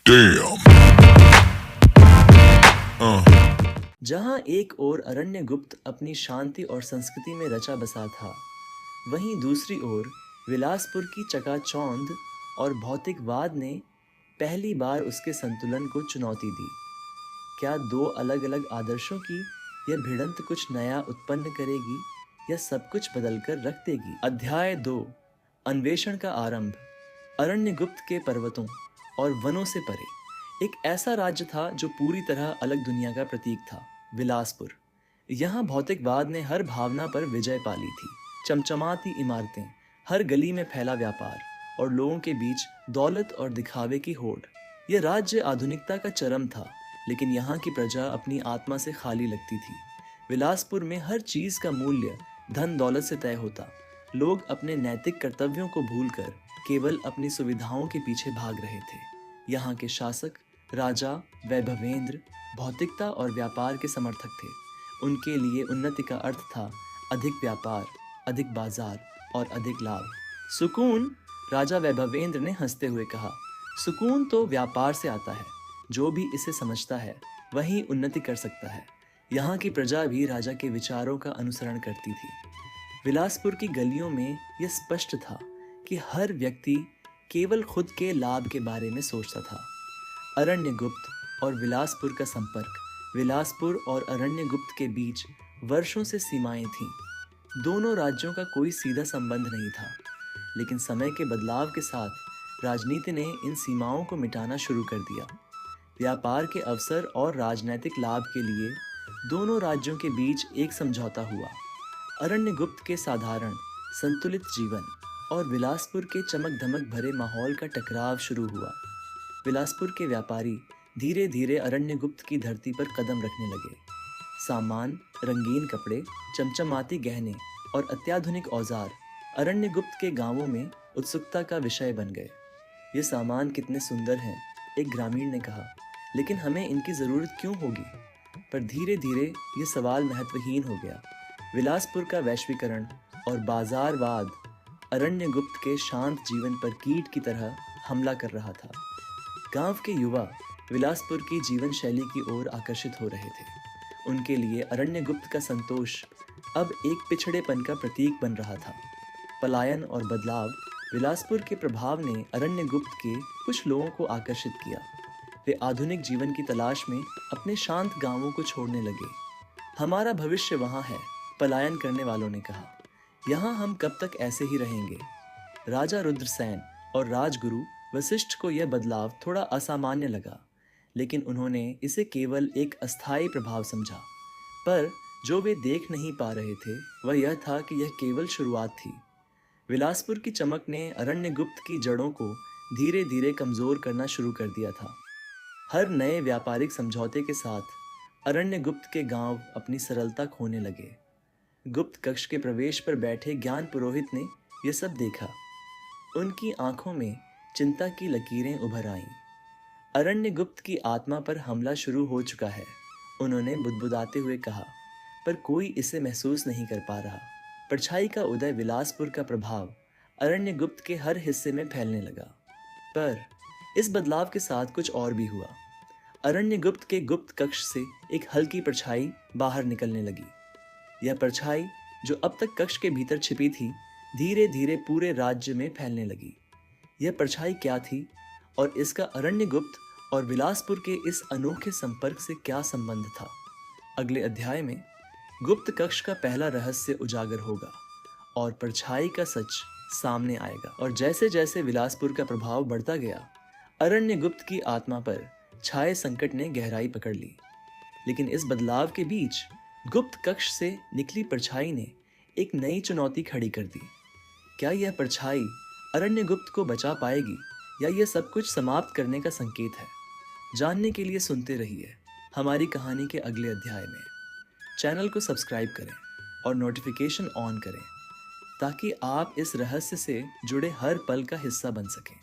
Damn. जहाँ एक ओर अरण्यगुप्त अपनी शांति और संस्कृति में रचा बसा था, वहीं दूसरी ओर विलासपुर की चकाचौंध और भौतिकवाद ने पहली बार उसके संतुलन को चुनौती दी। क्या दो अलग अलग आदर्शों की यह भिड़ंत कुछ नया उत्पन्न करेगी या सब कुछ बदलकर रख देगी? अध्याय 2, अन्वेषण का आरंभ। अरण्यगुप्त के पर्वतों और वनों से परे एक ऐसा राज्य था जो पूरी तरह अलग दुनिया का प्रतीक था, विलासपुर। यहाँ भौतिकवाद ने हर भावना पर विजय पा ली थी। चमचमाती इमारतें, हर गली में फैला व्यापार और लोगों के बीच दौलत और दिखावे की होड़। यह राज्य आधुनिकता का चरम था, लेकिन यहाँ की प्रजा अपनी आत्मा से खाली लगती थी। विलासपुर में हर चीज का मूल्य धन दौलत से तय होता। लोग अपने नैतिक कर्तव्यों को भूलकर केवल अपनी सुविधाओं के पीछे भाग रहे थे। यहाँ के शासक, राजा, वैभवेंद्र भौतिकता और व्यापार के समर्थक थे। उनके लिए उन्नति का अर्थ था अधिक व्यापार, अधिक बाजार और अधिक लाभ। सुकून, राजा वैभवेंद्र ने हंसते हुए कहा, सुकून तो व्यापार से आता है। जो भी इसे समझता है वही उन्नति कर सकता है। यहाँ की प्रजा भी राजा के विचारों का अनुसरण करती थी। विलासपुर की गलियों में यह स्पष्ट था कि हर व्यक्ति केवल खुद के लाभ के बारे में सोचता था। अरण्यगुप्त और विलासपुर का संपर्क। विलासपुर और अरण्यगुप्त के बीच वर्षों से सीमाएं थीं। दोनों राज्यों का कोई सीधा संबंध नहीं था, लेकिन समय के बदलाव के साथ राजनीति ने इन सीमाओं को मिटाना शुरू कर दिया। व्यापार के अवसर और राजनीतिक लाभ के लिए दोनों राज्यों के बीच एक समझौता हुआ। अरण्यगुप्त के साधारण, संतुलित जीवन और विलासपुर के चमक धमक भरे माहौल का टकराव शुरू हुआ। विलासपुर के व्यापारी धीरे धीरे अरण्यगुप्त की धरती पर कदम रखने लगे। सामान, रंगीन कपड़े, चमचमाती गहने और अत्याधुनिक औजार अरण्यगुप्त के गांवों में उत्सुकता का विषय बन गए। ये सामान कितने सुंदर हैं, एक ग्रामीण ने कहा, लेकिन हमें इनकी ज़रूरत क्यों होगी? पर धीरे धीरे ये सवाल महत्वहीन हो गया। विलासपुर का वैश्वीकरण और बाजारवाद अरण्यगुप्त के शांत जीवन पर कीट की तरह हमला कर रहा था। गांव के युवा विलासपुर की जीवन शैली की ओर आकर्षित हो रहे थे। उनके लिए अरण्यगुप्त का संतोष अब एक पिछड़ेपन का प्रतीक बन रहा था। पलायन और बदलाव। विलासपुर के प्रभाव ने अरण्यगुप्त के कुछ लोगों को आकर्षित किया। वे आधुनिक जीवन की तलाश में अपने शांत गांवों को छोड़ने लगे। हमारा भविष्य वहाँ है, पलायन करने वालों ने कहा। यहाँ हम कब तक ऐसे ही रहेंगे? राजा रुद्रसेन और राजगुरु वशिष्ठ को यह बदलाव थोड़ा असामान्य लगा, लेकिन उन्होंने इसे केवल एक अस्थायी प्रभाव समझा। पर जो वे देख नहीं पा रहे थे वह यह था कि यह केवल शुरुआत थी। विलासपुर की चमक ने अरण्यगुप्त की जड़ों को धीरे धीरे कमजोर करना शुरू कर दिया था। हर नए व्यापारिक समझौते के साथ अरण्यगुप्त के गांव अपनी सरलता खोने लगे। गुप्त कक्ष के प्रवेश पर बैठे ज्ञान पुरोहित ने यह सब देखा। उनकी आंखों में चिंता की लकीरें उभर आईं। अरण्यगुप्त की आत्मा पर हमला शुरू हो चुका है, उन्होंने बुदबुदाते हुए कहा, पर कोई इसे महसूस नहीं कर पा रहा। परछाई का उदय। विलासपुर का प्रभाव अरण्यगुप्त के हर हिस्से में फैलने लगा। पर इस बदलाव के साथ कुछ और भी हुआ। अरण्यगुप्त के गुप्त कक्ष से एक हल्की परछाई बाहर निकलने लगी। यह परछाई, जो अब तक कक्ष के भीतर छिपी थी, धीरे धीरे पूरे राज्य में फैलने लगी। यह परछाई क्या थी और इसका अरण्यगुप्त और विलासपुर के इस अनोखे संपर्क से क्या संबंध था? अगले अध्याय में गुप्त कक्ष का पहला रहस्य उजागर होगा और परछाई का सच सामने आएगा। और जैसे जैसे विलासपुर का प्रभाव बढ़ता गया, अरण्यगुप्त की आत्मा पर छाए संकट ने गहराई पकड़ ली। लेकिन इस बदलाव के बीच गुप्त कक्ष से निकली परछाई ने एक नई चुनौती खड़ी कर दी। क्या यह परछाई अरण्यगुप्त को बचा पाएगी या यह सब कुछ समाप्त करने का संकेत है? जानने के लिए सुनते रहिए हमारी कहानी के अगले अध्याय में। चैनल को सब्सक्राइब करें और नोटिफिकेशन ऑन करें ताकि आप इस रहस्य से जुड़े हर पल का हिस्सा बन सकें।